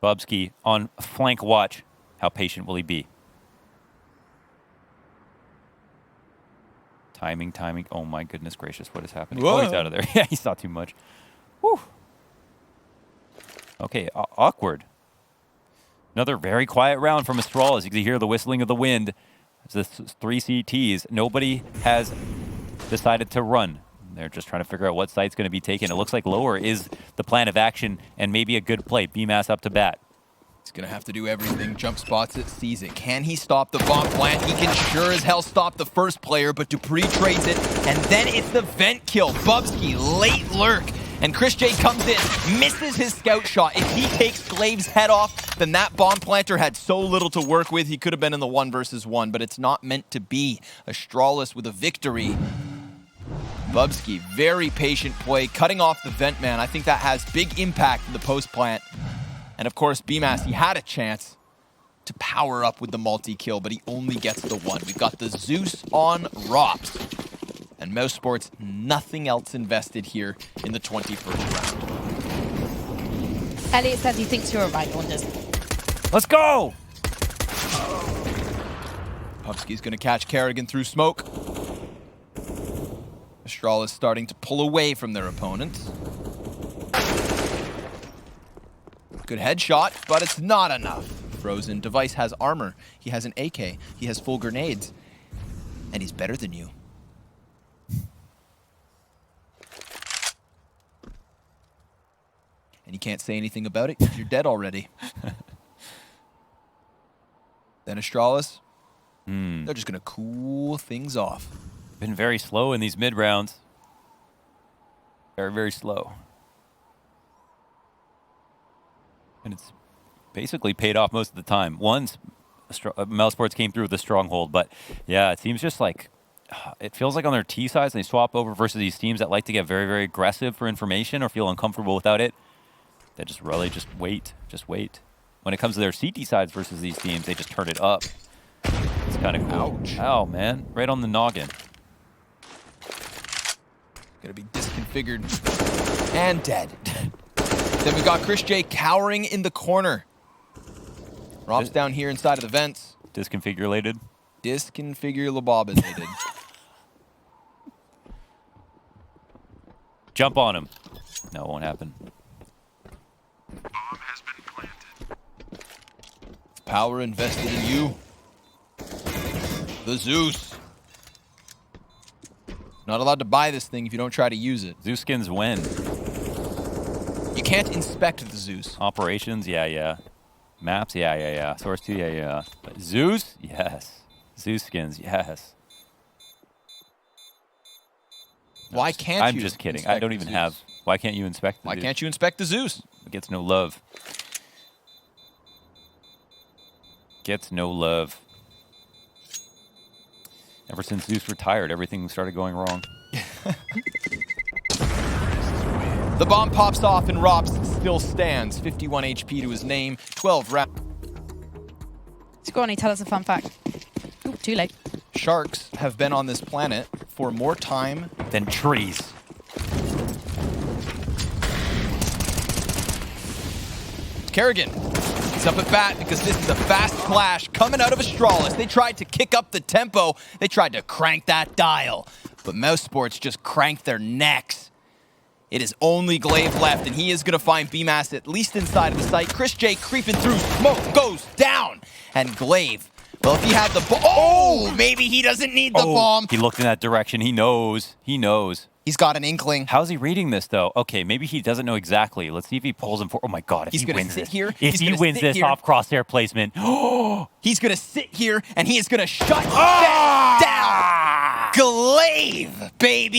Bubsky on flank watch. How patient will he be? Timing. Oh my goodness gracious, what is happening? Whoa. Oh, he's out of there. Yeah, he saw too much. Whew. Okay, awkward. Another very quiet round from Astralis. You can hear the whistling of the wind. It's the 3 CTs. Nobody has decided to run. They're just trying to figure out what site's going to be taken. It looks like lower is the plan of action and maybe a good play. BMAS up to bat. He's going to have to do everything. Jump spots it, sees it. Can he stop the bomb plant? He can sure as hell stop the first player, but Dupree trades it. And then it's the vent kill. Bubsky, late lurk. And Chris J comes in, misses his scout shot. If he takes Glave's head off, then that bomb planter had so little to work with. He could have been in the 1 versus 1, but it's not meant to be. Astralis with a victory. Bubsky, very patient play, cutting off the vent man. I think that has big impact in the post plant. And of course, BMAS, he had a chance to power up with the multi-kill, but he only gets the 1. We've got the Zeus on Rops. And Mousesports, nothing else invested here in the 21st round. Elliot says he thinks you're right, Wonders. Let's go! Bubsky's going to catch Kerrigan through smoke. Astralis starting to pull away from their opponents. Good headshot, but it's not enough. Frozen. Device has armor. He has an AK. He has full grenades. And he's better than you. And you can't say anything about it because you're dead already. Then Astralis, they're just going to cool things off. Been very slow in these mid rounds. Very, very slow. And it's basically paid off most of the time. Once Mousesports came through with a stronghold, but yeah, it seems just like it feels like on their T sides they swap over versus these teams that like to get very, very aggressive for information or feel uncomfortable without it. They just really just wait. When it comes to their CT sides versus these teams, they just turn it up. It's kind of cool. Ouch. Ow, man. Right on the noggin. Gonna be disconfigured and dead. Then we got Chris J cowering in the corner. Rob's down here inside of the vents. Disconfigurated. Disconfigure Labobizated. Jump on him. No, it won't happen. Bomb has been planted. Power invested in you. The Zeus. Not allowed to buy this thing if you don't try to use it. Zeus skins when? You can't inspect the Zeus. Operations, yeah. Maps, yeah. Source 2, yeah. But Zeus, yes. Zeus skins, yes. Why can't you? I'm just kidding. I don't even have. Why can't you inspect the Why Zeus? can't you inspect the Zeus? It gets no love. gets no love. Ever since Zeus retired, everything started going wrong. The bomb pops off and Rops still stands. 51 HP to his name, 12 rounds. Scrawny, tell us a fun fact. Ooh, too late. Sharks have been on this planet for more time Then trees. Kerrigan. He's up at bat because this is a fast clash coming out of Astralis. They tried to kick up the tempo. They tried to crank that dial. But Mousesports just cranked their necks. It is only Glaive left, and he is going to find BMAS at least inside of the site. Chris J creeping through. Smoke goes down. And Glaive, well, if he had the bomb... Oh, maybe he doesn't need the bomb. He looked in that direction. He knows. He knows. He's got an inkling. How's he reading this, though? Okay, maybe he doesn't know exactly. Let's see if he pulls him for... Oh, my God. If He's he gonna wins sit this. here. If he wins this off crosshair placement. He's going to sit here, and he is going to shut that down. Glaive, baby.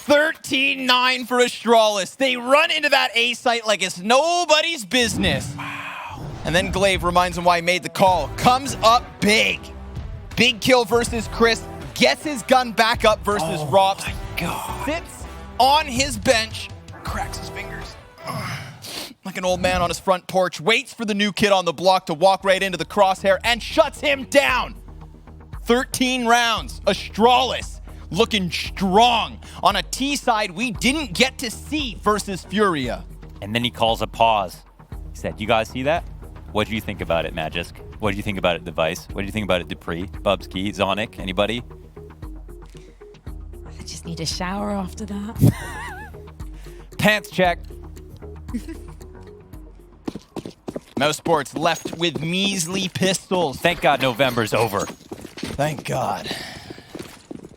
13-9 for Astralis. They run into that A site like it's nobody's business. Wow. And then Glaive reminds him why he made the call. Comes up big. Big kill versus Chris. Gets his gun back up versus Rops. My God. Sits on his bench. Cracks his fingers. Like an old man on his front porch. Waits for the new kid on the block to walk right into the crosshair and shuts him down. 13 rounds. Astralis looking strong on a T side we didn't get to see versus FURIA. And then he calls a pause. He said, you guys see that? What do you think about it, Magisk? What do you think about it, Device? What do you think about it, Dupree? Bubsky, Zonic, anybody? I just need a shower after that. Pants check. Mousesports left with measly pistols. Thank God November's over. Thank God.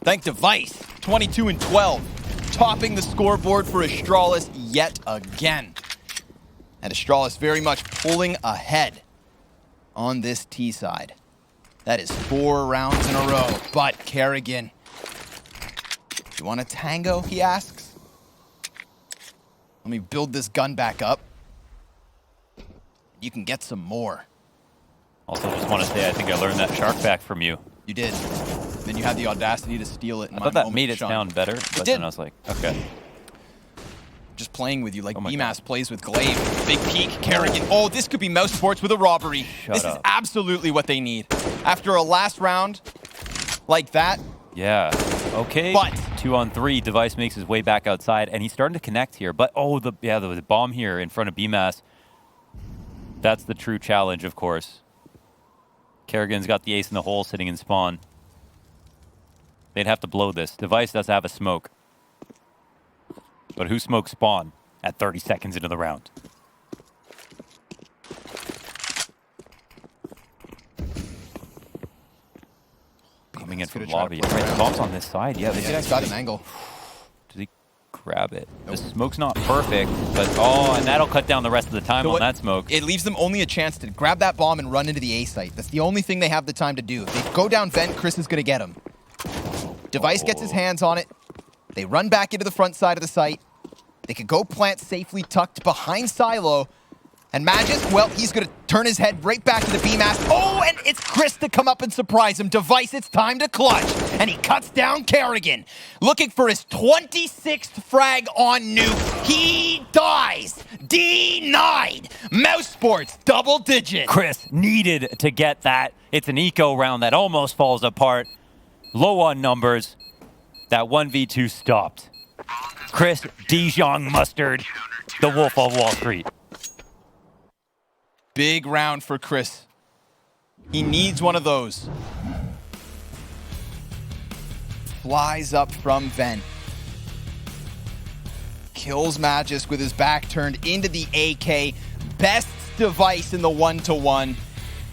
Thank Device, 22 and 12, topping the scoreboard for Astralis yet again. And Astralis very much pulling ahead on this T side. That is 4 rounds in a row. But Kerrigan, you want a tango, he asks? Let me build this gun back up. You can get some more. Also, just want to say, I think I learned that shark back from you. You did. Then you had the audacity to steal it. I thought that made it sound better, but then I was like, okay. Just playing with you like BMAS God. plays with Glaive. Big peek, Kerrigan. Oh, this could be Mousesports with a robbery. This is absolutely what they need. After a last round like that. Yeah. Okay. But 2 on 3, Device makes his way back outside, and he's starting to connect here. But the bomb here in front of BMAS. That's the true challenge, of course. Kerrigan's got the ace in the hole sitting in spawn. They'd have to blow this. Device does have a smoke. But who smokes spawn at 30 seconds into the round? Coming in from lobby. Right, the bomb's on this side. Yeah, he's got an angle. Does he grab it? Nope. The smoke's not perfect, but and that'll cut down the rest of the time on that smoke. It leaves them only a chance to grab that bomb and run into the A site. That's the only thing they have the time to do. If they go down vent, Chris is going to get him. Device gets his hands on it. They run back into the front side of the site. They could go plant safely tucked behind Silo. And Magisk, well, he's going to turn his head right back to the BMAS. Oh, and it's Chris to come up and surprise him. Device, it's time to clutch. And he cuts down Kerrigan. Looking for his 26th frag on Nuke. He dies. Denied. Mousesports, double digit. Chris needed to get that. It's an eco round that almost falls apart. Low on numbers. That 1v2 stopped. Chris Dijon Mustard, the Wolf of Wall Street. Big round for Chris. He needs one of those. Flies up from vent. Kills Magisk with his back turned into the AK. Best Device in the 1-to-1.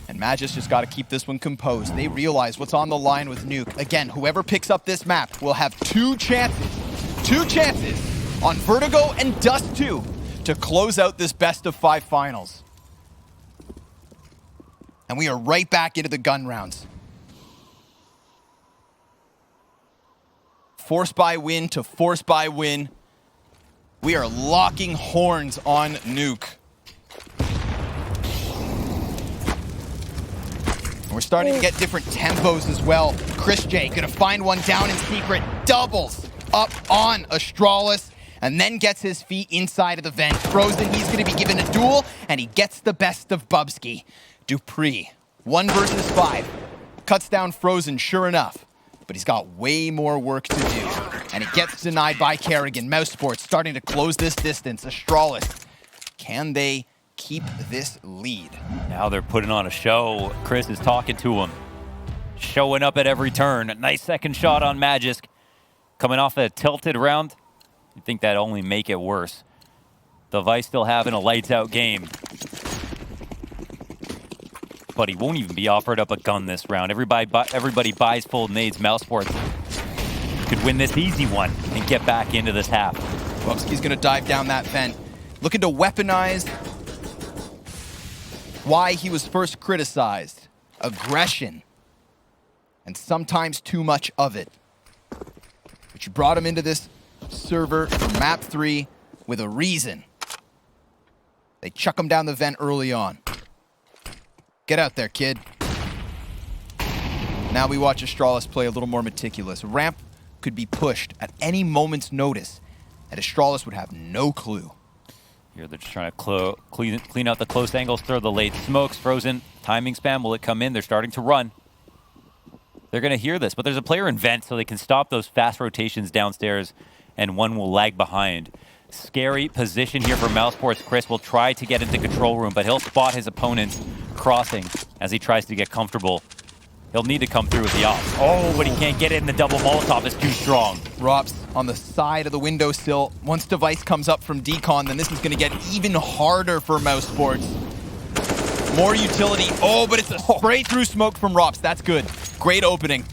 And Magisk just got to keep this one composed. They realize what's on the line with Nuke. Again, whoever picks up this map will have 2 chances on Vertigo and Dust 2 to close out this best-of-5 finals. And we are right back into the gun rounds. Force by win to force by win. We are locking horns on Nuke. We're starting to get different tempos as well. Chris J gonna find one down in secret, doubles up on Astralis, and then gets his feet inside of the vent. Frozen, he's gonna be given a duel, and he gets the best of Bubsky. dupreeh, 1 versus 5. Cuts down Frozen, sure enough, but he's got way more work to do. And it gets denied by Karrigan. Mousesports starting to close this distance. Astralis, can they keep this lead? Now they're putting on a show. Chris is talking to him. Showing up at every turn. A nice second shot on Magisk. Coming off a tilted round. You'd think that'd only make it worse. Device still having a lights-out game. But he won't even be offered up a gun this round. Everybody buys full nades. Mousesports could win this easy one and get back into this half. Bubsky's gonna dive down that vent. Looking to weaponize why he was first criticized. Aggression. And sometimes too much of it. But you brought him into this server for map 3 with a reason. They chuck him down the vent early on. Get out there, kid. Now we watch Astralis play a little more meticulous. Ramp could be pushed at any moment's notice, and Astralis would have no clue. Here they're just trying to clean out the close angles, throw the late smokes. Frozen, timing spam, will it come in? They're starting to run. They're going to hear this, but there's a player in vent, so they can stop those fast rotations downstairs, and one will lag behind. Scary position here for Mousesports. Chris will try to get into control room, but he'll spot his opponents crossing as he tries to get comfortable. He'll need to come through with the op. Oh, but he can't get in. The double Molotov is too strong. Rops on the side of the windowsill. Once Device comes up from decon, then this is going to get even harder for Mousesports. More utility. Oh, but it's a spray through smoke from Rops. That's good. Great opening.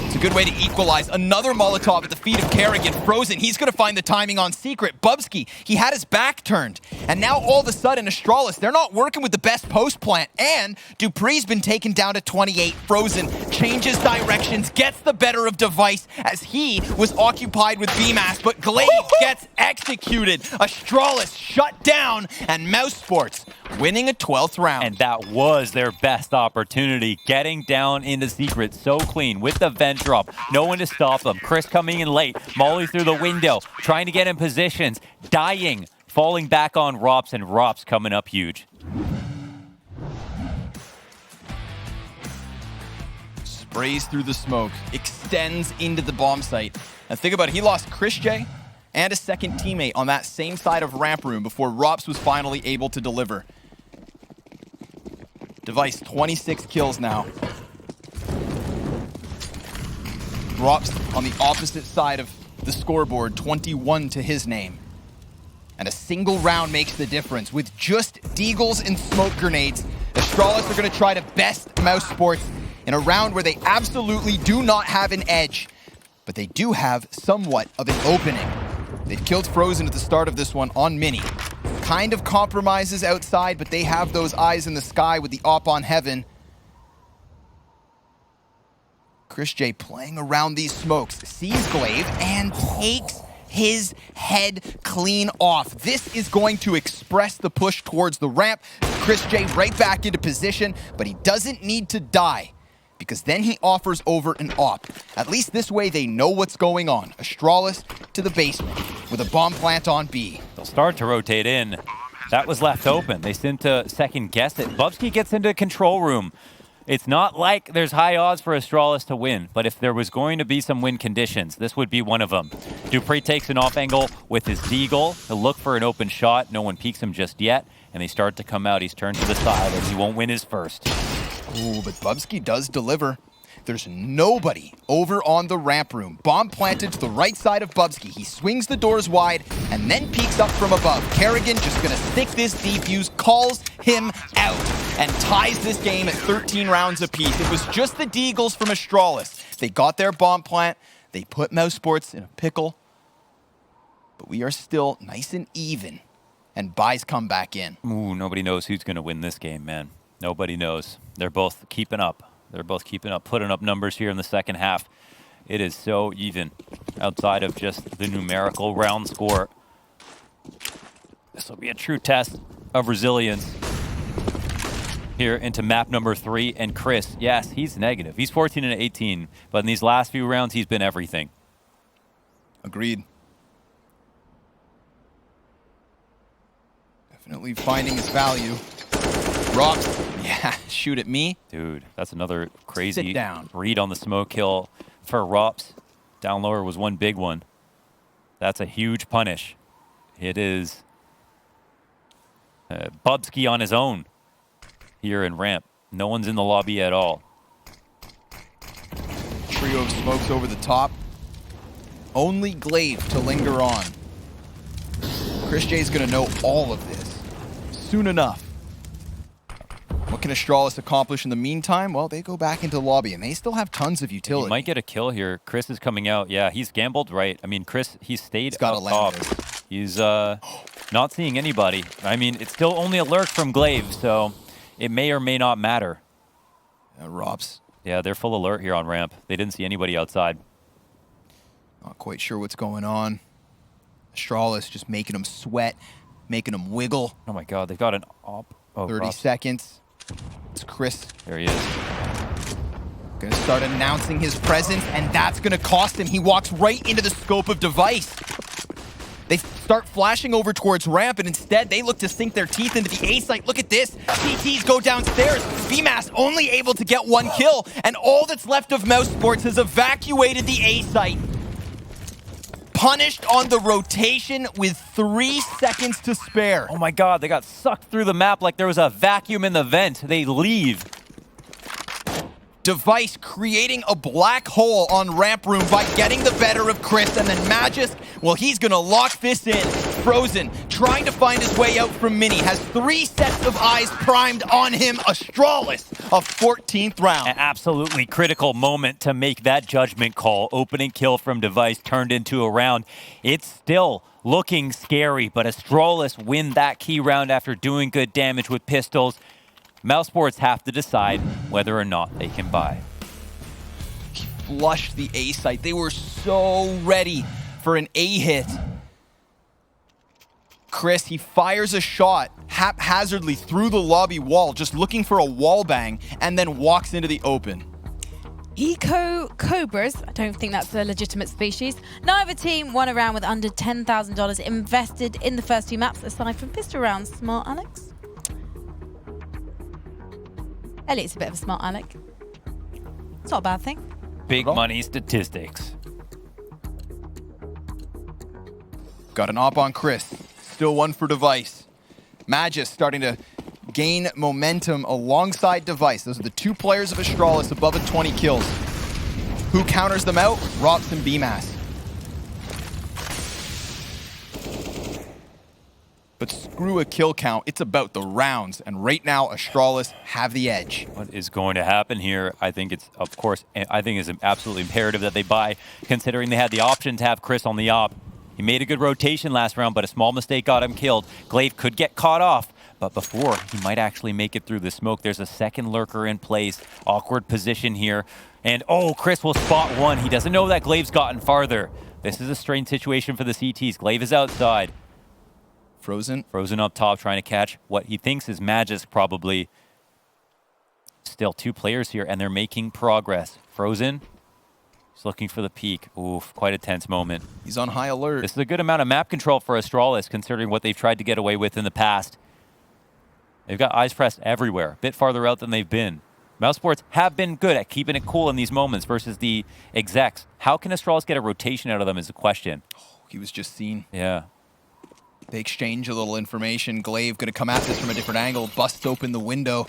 It's a good way to equalize. Another Molotov at the feet of Karrigan. Frozen, he's going to find the timing on secret. Bubsky, he had his back turned. And now all of a sudden, Astralis, they're not working with the best post plant. And dupreeh's been taken down to 28. Frozen changes directions, gets the better of Device as he was occupied with BMAS. But Glade gets executed. Astralis shut down. And Mousesports winning a 12th round. And that was their best opportunity. Getting down into secret so clean with the vent drop. No one to stop them. Chris coming in late. Molly through the window. Trying to get in positions. Dying. Falling back on Rops, and Rops coming up huge. Sprays through the smoke. Extends into the bomb site. And think about it. He lost Chris J and a second teammate on that same side of ramp room before Rops was finally able to deliver. Device, 26 kills now. Rops on the opposite side of the scoreboard, 21 to his name. And a single round makes the difference. With just deagles and smoke grenades, Astralis are going to try to best Mousesports in a round where they absolutely do not have an edge. But they do have somewhat of an opening. They've killed Frozen at the start of this one on Mini. Kind of compromises outside, but they have those eyes in the sky with the op on Heaven. Chris J playing around these smokes, sees Glaive and takes his head clean off. This is going to express the push towards the ramp. Chris J right back into position, but he doesn't need to die because then he offers over an op. At least this way they know what's going on. Astralis to the basement with a bomb plant on B. They'll start to rotate in. That was left open. They seem to second guess it. Bubsky gets into control room. It's not like there's high odds for Astralis to win, but if there was going to be some win conditions, this would be one of them. dupreeh takes an off angle with his deagle. He'll look for an open shot. No one peeks him just yet, and they start to come out. He's turned to the side, and he won't win his first. Ooh, but Bubsky does deliver. There's nobody over on the ramp room. Bomb planted to the right side of Bubsky. He swings the doors wide and then peeks up from above. Karrigan just gonna stick this defuse, calls him out, and ties this game at 13 rounds apiece. It was just the deagles from Astralis. They got their bomb plant. They put Mousesports in a pickle. But we are still nice and even. And buys come back in. Ooh, nobody knows who's gonna win this game, man. Nobody knows. They're both keeping up. They're both keeping up, putting up numbers here in the second half. It is so even outside of just the numerical round score. This will be a true test of resilience. here into map number 3. And Chris, yes, he's negative. He's 14 and 18, but in these last few rounds, he's been everything. Agreed. Definitely finding his value. Rops, yeah, shoot at me. Dude, that's another crazy Sit down. read on the smoke kill for Rops. Down lower was one big one. That's a huge punish. It is Bubsky on his own here in ramp. No one's in the lobby at all. Trio of smokes over the top. Only Glaive to linger on. Chris J's gonna know all of this soon enough. What can Astralis accomplish in the meantime? Well, they go back into the lobby, and they still have tons of utility. He might get a kill here. Chris is coming out. Yeah, he's gambled right. I mean, Chris, he stayed He's gotta up land top. this. He's not seeing anybody. I mean, it's still only a lurk from Glaive, so it may or may not matter. Rops, Yeah, they're full alert here on ramp. They didn't see anybody outside. not quite sure what's going on. Astralis just making them sweat, making them wiggle. Oh my God, they've got an op. Oh, 30 Rops. seconds. It's Chris. There he is. Gonna start announcing his presence, and that's gonna cost him. He walks right into the scope of device. They start flashing over towards ramp, and instead they look to sink their teeth into the A site. Look at this. CTs go downstairs. VMAS only able to get one kill, and all that's left of Mousesports has evacuated the A site. Punished on the rotation with 3 seconds to spare. Oh my God, they got sucked through the map like there was a vacuum in the vent. They leave. Device creating a black hole on ramp room by getting the better of Chris, and then Magisk, well, he's gonna lock this in. Frozen, trying to find his way out from Mini, has 3 sets of eyes primed on him. Astralis, a 14th round. An absolutely critical moment to make that judgment call. Opening kill from Device turned into a round. It's still looking scary, but Astralis win that key round after doing good damage with pistols. Mousesports have to decide whether or not they can buy. Flushed the A site. They were so ready for an A hit. Chris, he fires a shot haphazardly through the lobby wall, just looking for a wall bang, and then walks into the open. Eco Cobras, I don't think that's a legitimate species. Neither team won a round with under $10,000 invested in the first 2 maps, aside from pistol rounds. Smart, Alex? Elliot's a bit of a smart Alec. It's not a bad thing. Big money statistics. Got an op on Chris. Still one for Device. Magisk starting to gain momentum alongside Device. Those are the 2 players of Astralis above a 20 kills. Who counters them out? Rops and BMAS. But screw a kill count. It's about the rounds. And right now, Astralis have the edge. What is going to happen here? I think it's, of course, I think it's absolutely imperative that they buy, considering they had the option to have Chris on the op. He made a good rotation last round, but a small mistake got him killed. Glaive could get caught off, but before he might actually make it through the smoke, there's a second lurker in place. Awkward position here. And oh, Chris will spot one. He doesn't know that Glaive's gotten farther. This is a strange situation for the CTs. Glaive is outside. Frozen up top, trying to catch what he thinks is Magisk, probably. Still 2 players here, and they're making progress. Frozen, he's looking for the peak. Oof, quite a tense moment. He's on high alert. This is a good amount of map control for Astralis, considering what they've tried to get away with in the past. They've got eyes pressed everywhere, a bit farther out than they've been. Mousesports have been good at keeping it cool in these moments versus the execs. How can Astralis get a rotation out of them is the question. Oh, he was just seen. Yeah. They exchange a little information. Glaive gonna come at this from a different angle, busts open the window.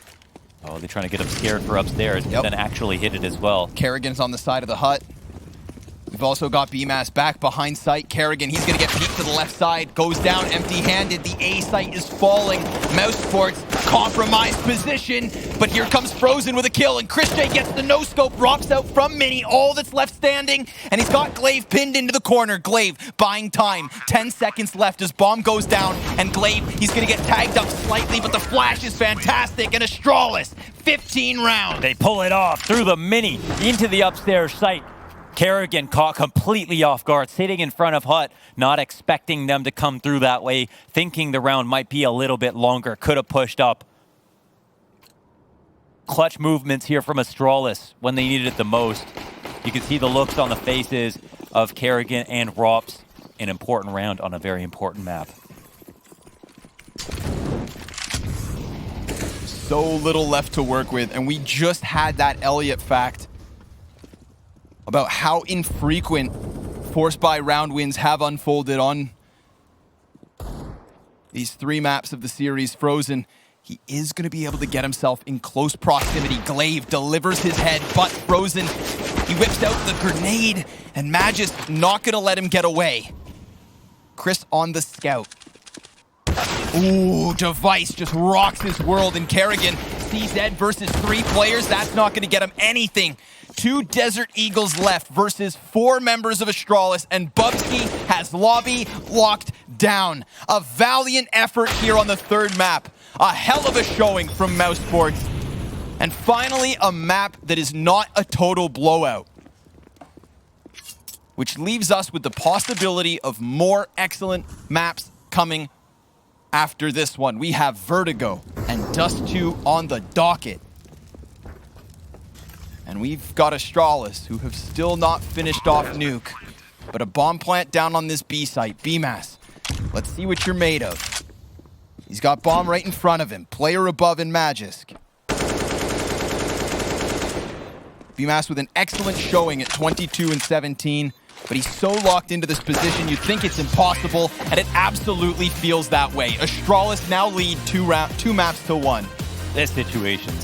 Oh, they're trying to get him scared for upstairs, but then actually hit it as well. Kerrigan's on the side of the hut. We've also got BMAS back behind site. Kerrigan, he's gonna get peeked to the left side, goes down empty-handed. The A site is falling. Mousesports, compromised position, but here comes Frozen with a kill, and Chris J gets the no-scope, rocks out from Mini, all that's left standing, and he's got Glaive pinned into the corner. Glaive buying time, 10 seconds left as bomb goes down, and Glaive, he's gonna get tagged up slightly, but the flash is fantastic, and Astralis, 15 rounds. They pull it off through the Mini into the upstairs site. Kerrigan caught completely off guard, sitting in front of Hut, not expecting them to come through that way, thinking the round might be a little bit longer, could have pushed up. clutch movements here from Astralis when they needed it the most. You can see the looks on the faces of Kerrigan and Rops. An important round on a very important map. So little left to work with, and we just had that Elliott fact about how infrequent forced by round wins have unfolded on these 3 maps of the series. Frozen, he is going to be able to get himself in close proximity. Glaive delivers his head, but Frozen, he whips out the grenade, and Magis not going to let him get away. Chris on the scout. Ooh, Device just rocks his world, and Kerrigan, CZ versus 3 players, that's not going to get him anything. 2 Desert Eagles left versus 4 members of Astralis, and Bubsky has lobby locked down. A valiant effort here on the 3rd map. A hell of a showing from Mousesports. And finally, a map that is not a total blowout, which leaves us with the possibility of more excellent maps coming after this one. We have Vertigo and Dust 2 on the docket. And we've got Astralis, who have still not finished off Nuke. But a bomb plant down on this B site. BMAS, let's see what you're made of. He's got bomb right in front of him. Player above in Magisk. BMAS with an excellent showing at 22 and 17. But he's so locked into this position, you'd think it's impossible, and it absolutely feels that way. Astralis now lead 2 maps to 1. This situation's